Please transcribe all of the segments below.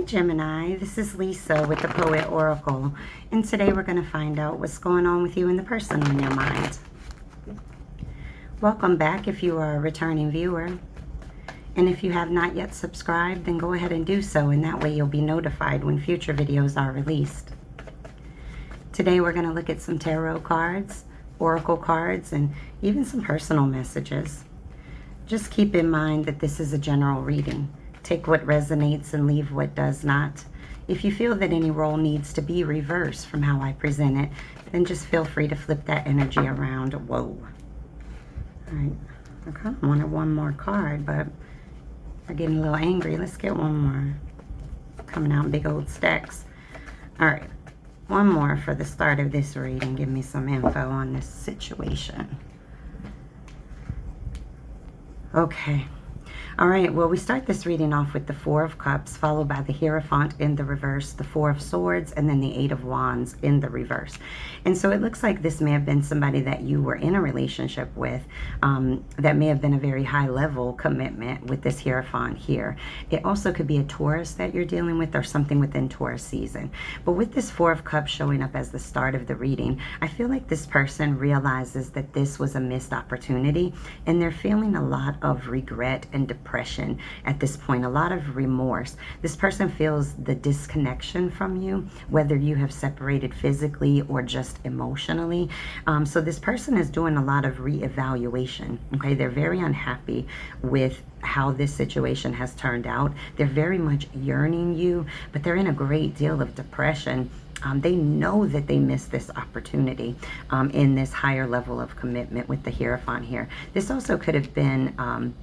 Gemini, this is Lisa with the Poet Oracle, and today we're going to find out what's going on with you and the person on your mind. Welcome back if you are a returning viewer, and if you have not yet subscribed, then go ahead and do so, and that way you'll be notified when future videos are released. Today we're going to look at some tarot cards, oracle cards, and even some personal messages. Just keep in mind that this is a general reading. Take what resonates and leave what does not. If you feel that any role needs to be reversed from how I present it, then just feel free to flip that energy around. Whoa. All right. I kind of wanted one more card, but we're getting a little angry. Let's get one more. Coming out in big old stacks. All right. One more for the start of this reading. Give me some info on this situation. Okay. All right, well, we start this reading off with the Four of Cups, followed by the Hierophant in the reverse, the Four of Swords, and then the Eight of Wands in the reverse. And so it looks like this may have been somebody that you were in a relationship with, that may have been a very high-level commitment with this Hierophant here. It also could be a Taurus that you're dealing with or something within Taurus season. But with this Four of Cups showing up as the start of the reading, I feel like this person realizes that this was a missed opportunity, and they're feeling a lot of regret and depression at this point, a lot of remorse. This person feels the disconnection from you, whether you have separated physically or just emotionally. So this person is doing a lot of reevaluation. Okay, they're very unhappy with how this situation has turned out. They're very much yearning you, but they're in a great deal of depression. They know that they missed this opportunity in this higher level of commitment with the Hierophant here. This also could have been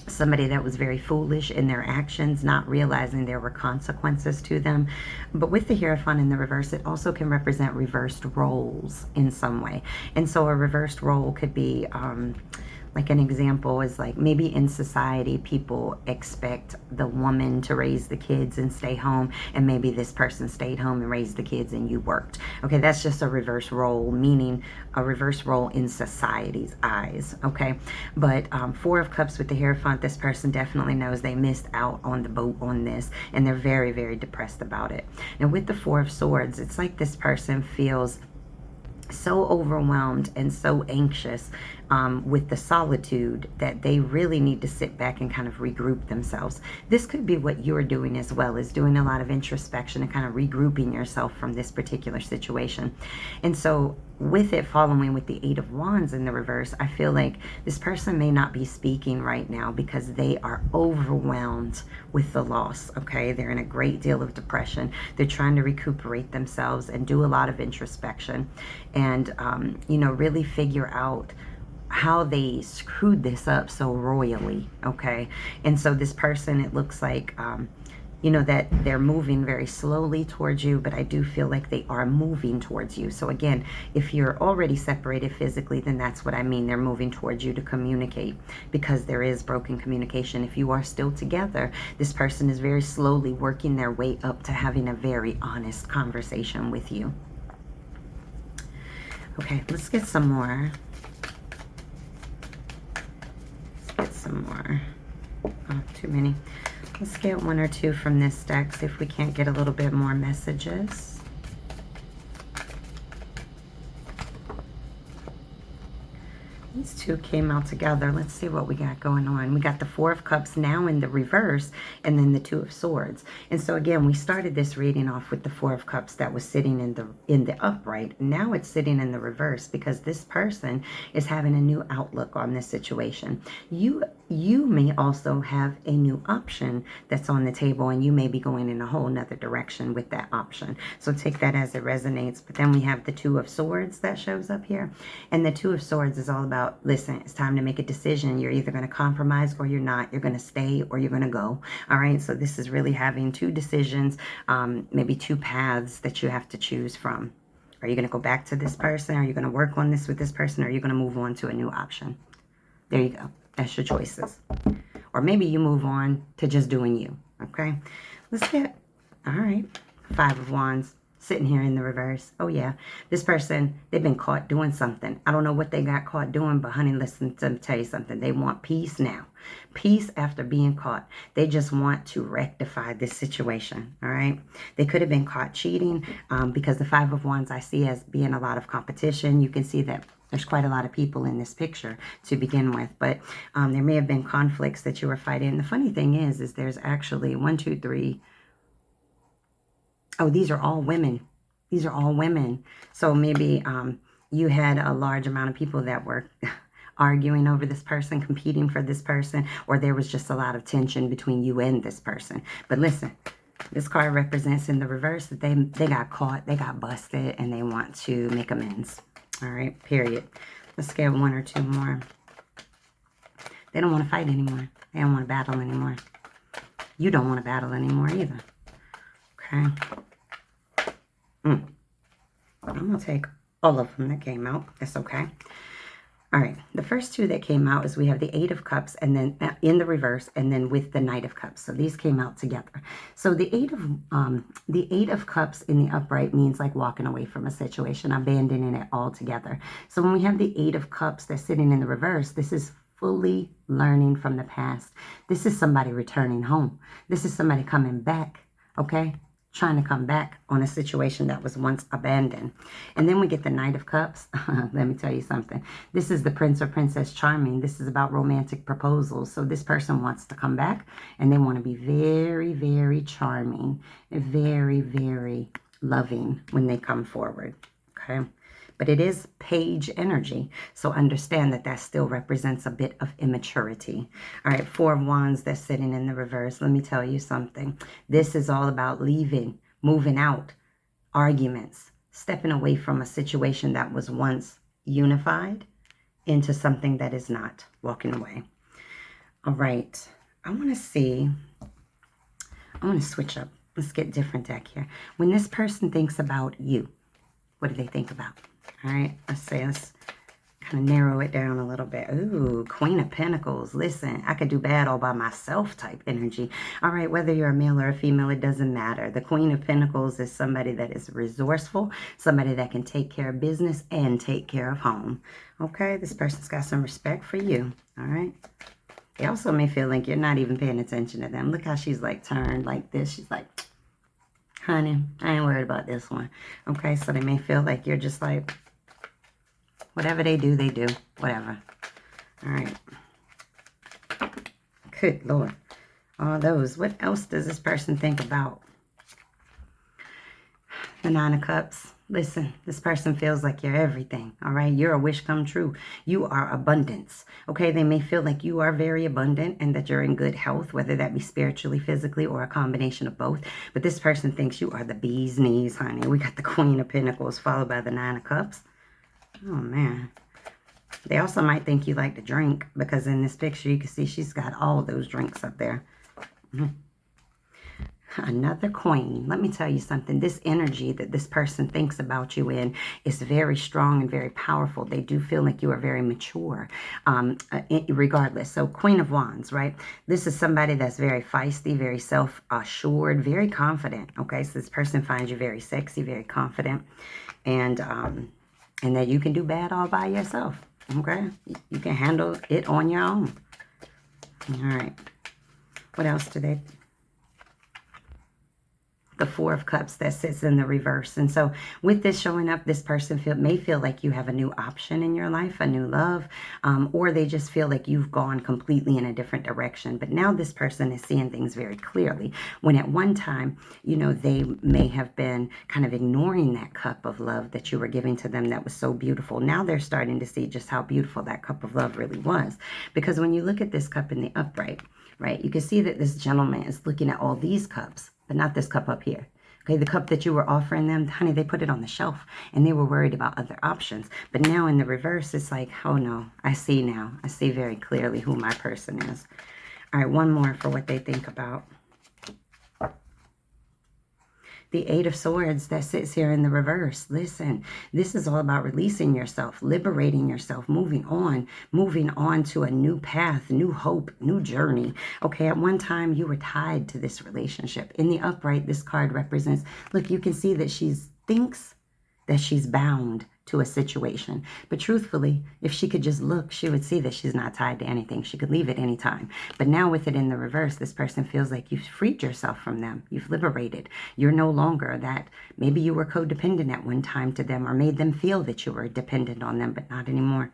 somebody that was very foolish in their actions, not realizing there were consequences to them. But with the Hierophant in the reverse, it also can represent reversed roles in some way. And so a reversed role could be like an example is like maybe in society people expect the woman to raise the kids and stay home, and maybe this person stayed home and raised the kids and you worked. Okay, that's just a reverse role, meaning a reverse role in society's eyes. Okay, but Four of Cups with the Hierophant, this person definitely knows they missed out on the boat on this, and they're very, very depressed about it. Now with the Four of Swords, it's like this person feels so overwhelmed and so anxious with the solitude that they really need to sit back and kind of regroup themselves. This could be what you're doing as well, is doing a lot of introspection and kind of regrouping yourself from this particular situation. And so with it following with the Eight of Wands in the reverse, I feel like this person may not be speaking right now because they are overwhelmed with the loss. Okay, they're in a great deal of depression. They're trying to recuperate themselves and do a lot of introspection and you know, really figure out how they screwed this up so royally. Okay, and so this person, it looks like you know, that they're moving very slowly towards you, but I do feel like they are moving towards you. So again, if you're already separated physically, then that's what I mean. They're moving towards you to communicate, because there is broken communication. If you are still together, this person is very slowly working their way up to having a very honest conversation with you. Okay, let's get some more. Some more. Oh, too many. Let's get one or two from this deck, see if we can't get a little bit more messages. These two came out together. Let's see what we got going on. We got the Four of Cups now in the reverse, and then the Two of Swords. And so again, we started this reading off with the Four of Cups that was sitting in the upright. Now it's sitting in the reverse because this person is having a new outlook on this situation. You may also have a new option that's on the table, and you may be going in a whole nother direction with that option. So take that as it resonates. But then we have the Two of Swords that shows up here. And the Two of Swords is all about, listen, it's time to make a decision. You're either going to compromise or you're not. You're going to stay or you're going to go. All right. So this is really having two decisions, maybe two paths that you have to choose from. Are you going to go back to this person? Are you going to work on this with this person? Or are you going to move on to a new option? There you go. That's your choices. Or maybe you move on to just doing you. Okay. Let's get, all right, Five of Wands. sitting here in the reverse. Oh, yeah. This person, they've been caught doing something. I don't know what they got caught doing, but honey, listen, to tell you something. They want peace now. Peace after being caught. They just want to rectify this situation, all right? They could have been caught cheating because the Five of Wands I see as being a lot of competition. You can see that there's quite a lot of people in this picture to begin with, but there may have been conflicts that you were fighting. And the funny thing is there's actually 1, 2, 3. Oh, these are all women. These are all women. So maybe you had a large amount of people that were arguing over this person, competing for this person, or there was just a lot of tension between you and this person. But listen, this card represents in the reverse that they got caught, they got busted, and they want to make amends. All right, period. Let's get 1 or 2 more. They don't want to fight anymore. They don't want to battle anymore. You don't want to battle anymore either. Okay. I'm going to take all of them that came out. That's okay. All right. The first 2 that came out is we have the 8 of Cups and then in the reverse and then with the Knight of Cups. So these came out together. So the 8 of Cups in the upright means like walking away from a situation, abandoning it altogether. So when we have the 8 of Cups that's sitting in the reverse, this is fully learning from the past. This is somebody returning home. This is somebody coming back, okay? Trying to come back on a situation that was once abandoned. And then we get the Knight of Cups. Let me tell you something. This is the Prince or Princess Charming. This is about romantic proposals. So this person wants to come back and they want to be very, very charming, very, very loving when they come forward. Okay. But it is page energy. So understand that that still represents a bit of immaturity. All right, 4 of Wands that's sitting in the reverse. Let me tell you something. This is all about leaving, moving out, arguments, stepping away from a situation that was once unified into something that is not, walking away. All right, I want to switch up. Let's get a different deck here. When this person thinks about you, what do they think about? All right, let's kind of narrow it down a little bit. Ooh, Queen of Pentacles. Listen, I could do bad all by myself type energy. All right, whether you're a male or a female, it doesn't matter. The Queen of Pentacles is somebody that is resourceful, somebody that can take care of business and take care of home. Okay, this person's got some respect for you. All right. They also may feel like you're not even paying attention to them. Look how she's like turned like this. She's like, honey, I ain't worried about this one. Okay, so they may feel like you're just like, whatever they do, whatever. All right. Good Lord. All those. What else does this person think about? The 9 of Cups. Listen, this person feels like you're everything, all right? You're a wish come true. You are abundance, okay? They may feel like you are very abundant and that you're in good health, whether that be spiritually, physically, or a combination of both. But this person thinks you are the bee's knees, honey. We got the Queen of Pentacles followed by the 9 of Cups. Oh, man. They also might think you like to drink because in this picture, you can see she's got all those drinks up there. Another Queen. Let me tell you something. This energy that this person thinks about you in is very strong and very powerful. They do feel like you are very mature, regardless. So Queen of Wands, right? This is somebody that's very feisty, very self-assured, very confident. Okay, so this person finds you very sexy, very confident, and that you can do bad all by yourself. Okay, you can handle it on your own. All right. What else do they? The 4 of Cups that sits in the reverse. And so with this showing up, this person may feel like you have a new option in your life, a new love, or they just feel like you've gone completely in a different direction. But now this person is seeing things very clearly. When at one time, you know, they may have been kind of ignoring that cup of love that you were giving to them that was so beautiful. Now they're starting to see just how beautiful that cup of love really was. Because when you look at this cup in the upright, right, you can see that this gentleman is looking at all these cups, but not this cup up here. Okay, the cup that you were offering them, honey, they put it on the shelf and they were worried about other options. But now in the reverse, it's like, oh no, I see now. I see very clearly who my person is. All right, one more for what they think about. The 8 of Swords that sits here in the reverse. Listen, this is all about releasing yourself, liberating yourself, moving on to a new path, new hope, new journey. Okay, at one time you were tied to this relationship. In the upright, this card represents, look, you can see that she's thinks that she's bound to a situation. But truthfully, if she could just look, she would see that she's not tied to anything. She could leave at any time. But now with it in the reverse, this person feels like you've freed yourself from them. You've liberated. You're no longer that. Maybe you were codependent at one time to them or made them feel that you were dependent on them, but not anymore.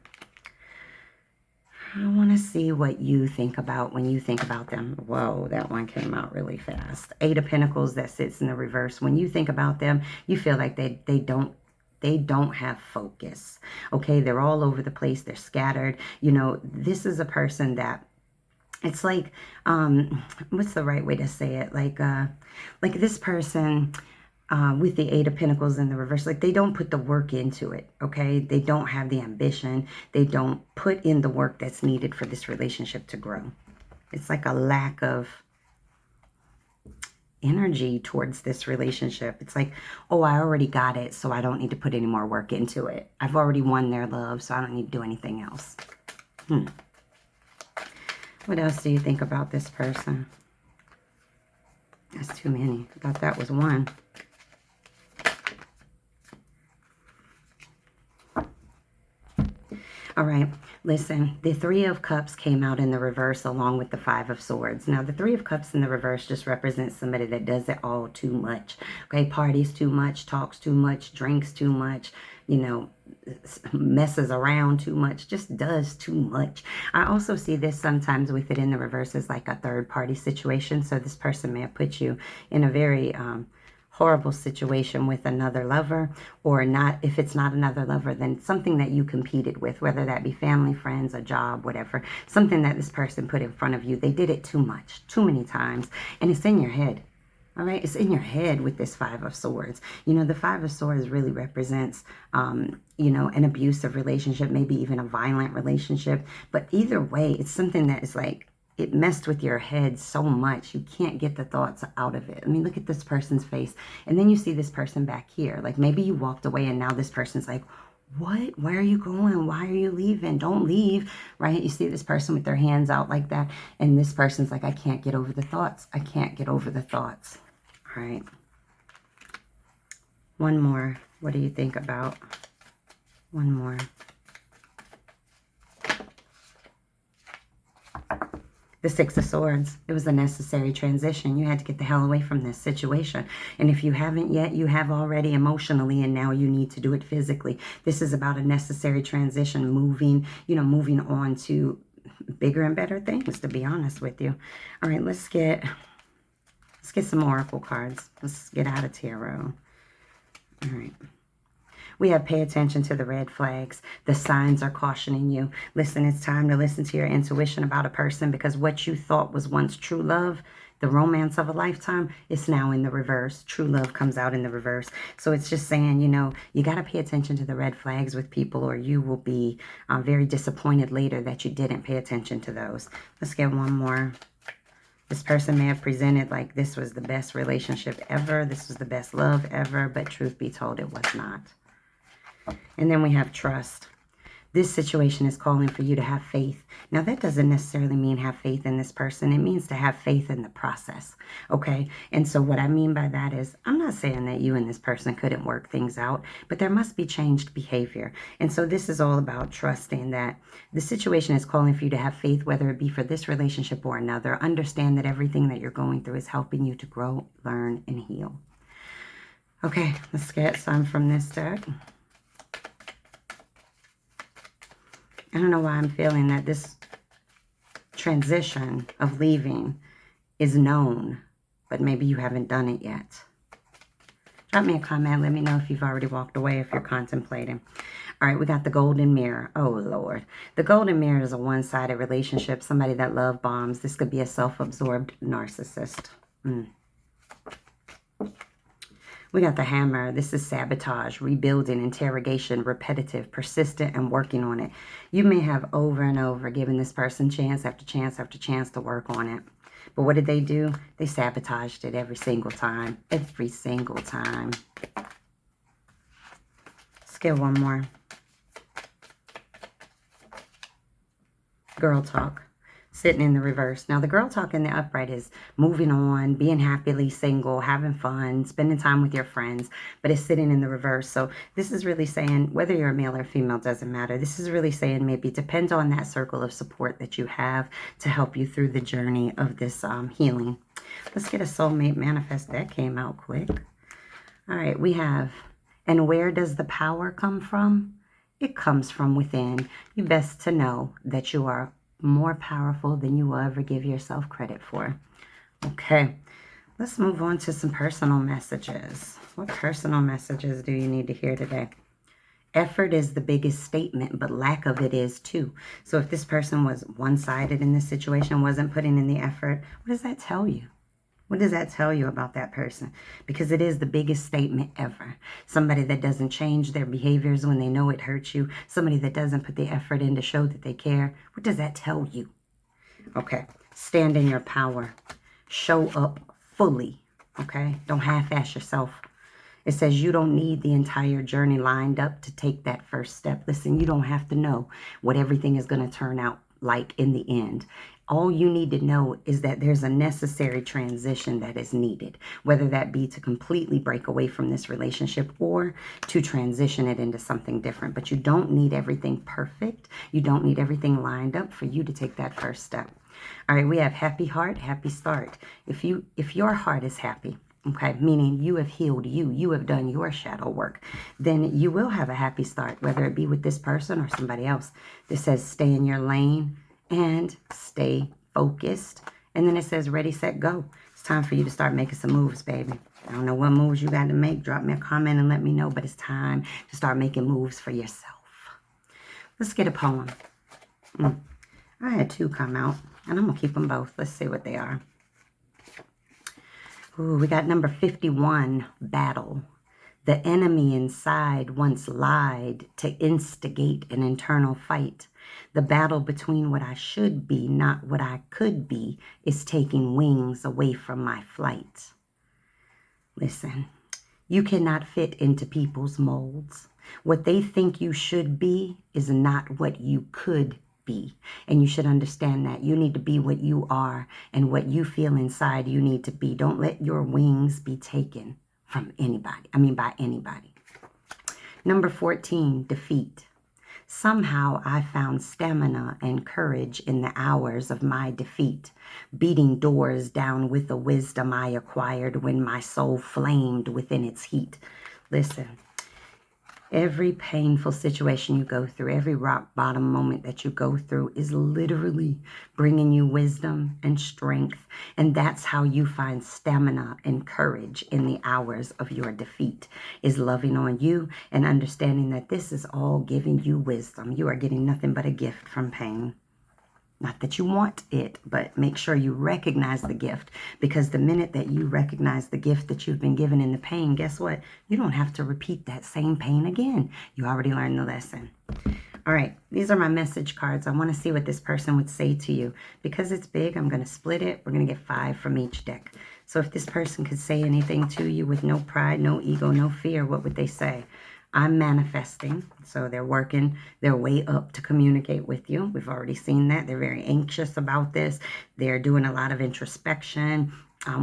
I want to see what you think about when you think about them. Whoa, that one came out really fast. Eight of Pentacles that sits in the reverse. When you think about them, you feel like they don't have focus. Okay, they're all over the place. They're scattered. You know, this is a person that it's like, what's the right way to say it? Like this person with the Eight of Pentacles in the reverse, like they don't put the work into it, okay? They don't have the ambition. They don't put in the work that's needed for this relationship to grow. It's like a lack of energy towards this relationship. It's like, oh, I already got it, so I don't need to put any more work into it. I've already won their love, so I don't need to do anything else. What else do you think about this person? That's too many. I thought that was one. All right, listen, the Three of Cups came out in the reverse along with the Five of Swords. Now, the Three of Cups in the reverse just represents somebody that does it all too much. Okay, parties too much, talks too much, drinks too much, you know, messes around too much, just does too much. I also see this sometimes with it in the reverse as like a third party situation. So this person may have put you in a very horrible situation with another lover, or not. If it's not another lover, then something that you competed with, whether that be family, friends, a job, whatever, something that this person put in front of you. They did it too much, too many times, and it's in your head. All right, it's in your head with this Five of Swords. You know, the Five of Swords really represents, you know, an abusive relationship, maybe even a violent relationship. But either way, it's something that is like, it messed with your head so much you can't get the thoughts out of it. I mean, look at this person's face. And then you see this person back here. Like maybe you walked away and now this person's like, what? Where are you going? Why are you leaving? Don't leave, right? You see this person with their hands out like that. And this person's like, I can't get over the thoughts. I can't get over the thoughts. All right. One more. What do you think about? One more. The Six of Swords. It was a necessary transition. You had to get the hell away from this situation. And if you haven't yet, you have already emotionally, and now you need to do it physically. This is about a necessary transition, moving, you know, moving on to bigger and better things, to be honest with you. All right, let's get some oracle cards. Let's get out of tarot. All right. We have pay attention to the red flags. The signs are cautioning you. Listen, it's time to listen to your intuition about a person, because what you thought was once true love, the romance of a lifetime, is now in the reverse. True love comes out in the reverse. So it's just saying, you know, you got to pay attention to the red flags with people, or you will be very disappointed later that you didn't pay attention to those. Let's get one more. This person may have presented like this was the best relationship ever. This was the best love ever. But truth be told, it was not. And then we have trust. This situation is calling for you to have faith. Now, that doesn't necessarily mean have faith in this person. It means to have faith in the process, okay? And so what I mean by that is, I'm not saying that you and this person couldn't work things out, but there must be changed behavior. And so this is all about trusting that the situation is calling for you to have faith, whether it be for this relationship or another. Understand that everything that you're going through is helping you to grow, learn, and heal. Okay, let's get some from this deck. I don't know why I'm feeling that this transition of leaving is known, but maybe you haven't done it yet. Drop me a comment. Let me know if you've already walked away, if you're contemplating. All right, we got the golden mirror. Oh, Lord. The golden mirror is a one-sided relationship, somebody that love bombs. This could be a self-absorbed narcissist. We got the hammer. This is sabotage, rebuilding, interrogation, repetitive, persistent, and working on it. You may have over and over given this person chance after chance after chance to work on it. But what did they do? They sabotaged it every single time. Every single time. Let's get one more. Girl talk. sitting in the reverse. Now, the girl talking the upright is moving on, being happily single, having fun, spending time with your friends, but it's sitting in the reverse. So this is really saying, whether you're a male or female, doesn't matter. This is really saying maybe depend on that circle of support that you have to help you through the journey of this healing. Let's get a soulmate manifest. That came out quick. All right, we have, and where does the power come from? It comes from within. You best to know that you are more powerful than you will ever give yourself credit for. Okay, let's move on to some personal messages. What personal messages do you need to hear today? Effort is the biggest statement, but lack of it is too. So if this person was one-sided in this situation, wasn't putting in the effort, what does that tell you? What does that tell you about that person? Because it is the biggest statement ever. Somebody that doesn't change their behaviors when they know it hurts you. Somebody that doesn't put the effort in to show that they care. What does that tell you? Okay. Stand in your power. Show up fully. Okay. Don't half-ass yourself. It says you don't need the entire journey lined up to take that first step. Listen, you don't have to know what everything is going to turn out like in the end. All you need to know is that there's a necessary transition that is needed, whether that be to completely break away from this relationship or to transition it into something different. But you don't need everything perfect. You don't need everything lined up for you to take that first step. All right, we have happy heart, happy start. If your heart is happy, okay, meaning you have healed you have done your shadow work, then you will have a happy start, whether it be with this person or somebody else. This says stay in your lane and stay focused. And then it says ready, set, go. It's time for you to start making some moves, baby. I don't know what moves you got to make. Drop me a comment and let me know, but it's time to start making moves for yourself. Let's get a poem. I had two come out, and I'm going to keep them both. Let's see what they are. Ooh, we got number 51, battle. The enemy inside once lied to instigate an internal fight. The battle between what I should be, not what I could be, is taking wings away from my flight. Listen, you cannot fit into people's molds. What they think you should be is not what you could be. And you should understand that. You need to be what you are, and what you feel inside you need to be. Don't let your wings be taken from anybody. By anybody. Number 14, defeat. Somehow I found stamina and courage in the hours of my defeat, beating doors down with the wisdom I acquired when my soul flamed within its heat. Listen, every painful situation you go through, every rock bottom moment that you go through is literally bringing you wisdom and strength. And that's how you find stamina and courage in the hours of your defeat, is loving on you and understanding that this is all giving you wisdom. You are getting nothing but a gift from pain. Not that you want it, but make sure you recognize the gift, because the minute that you recognize the gift that you've been given in the pain, guess what? You don't have to repeat that same pain again. You already learned the lesson. All right, these are my message cards. I want to see what this person would say to you. Because it's big, I'm going to split it. We're going to get 5 from each deck. So if this person could say anything to you with no pride, no ego, no fear, what would they say? I'm manifesting. So they're working their way up to communicate with you. We've already seen that. They're very anxious about this. They're doing a lot of introspection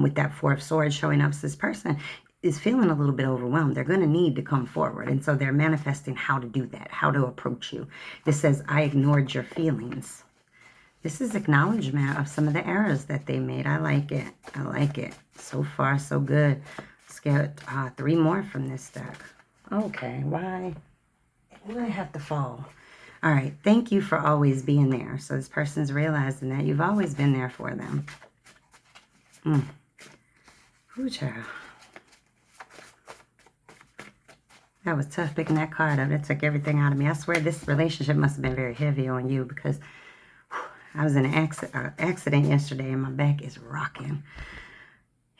with that 4 of Swords showing up. So this person is feeling a little bit overwhelmed. They're going to need to come forward. And so they're manifesting how to do that, how to approach you. This says, I ignored your feelings. This is acknowledgement of some of the errors that they made. I like it. I like it. So far, so good. Let's get 3 more from this deck. Okay, why do I have to fall? All right, thank you for always being there. So this person's realizing that you've always been there for them. Ooh, child. That was tough picking that card up. That took everything out of me. I swear this relationship must have been very heavy on you, because I was in an accident yesterday and my back is rocking.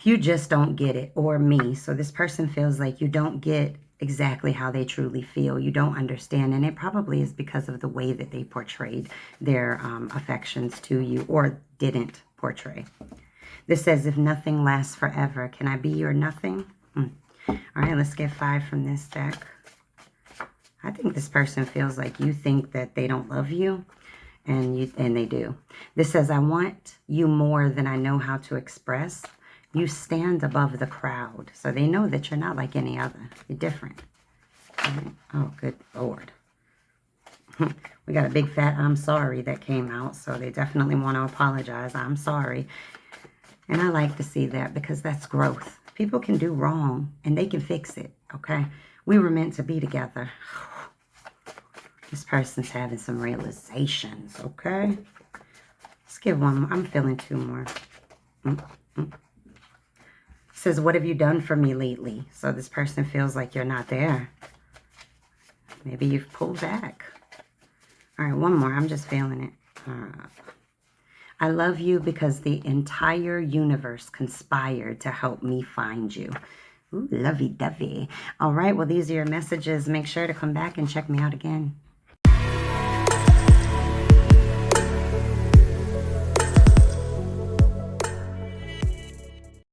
You just don't get it, or me. So this person feels like you don't get exactly how they truly feel. You don't understand, and it probably is because of the way that they portrayed their affections to you, or didn't portray. This says, if nothing lasts forever, can I be your nothing? All right, let's get 5 from this deck. I think this person feels like you think that they don't love you, And they do. This says, I want you more than I know how to express. You stand above the crowd. So they know that you're not like any other. You're different. Oh, good Lord. We got a big fat I'm sorry that came out. So they definitely want to apologize. I'm sorry. And I like to see that because that's growth. People can do wrong and they can fix it. Okay. We were meant to be together. This person's having some realizations. Okay. Let's give one more. I'm feeling two more. Says, what have you done for me lately? So this person feels like you're not there. Maybe you've pulled back. All right, one more. I'm just feeling it. I love you because the entire universe conspired to help me find you. Ooh, lovey-dovey. All right, well, these are your messages. Make sure to come back and check me out again.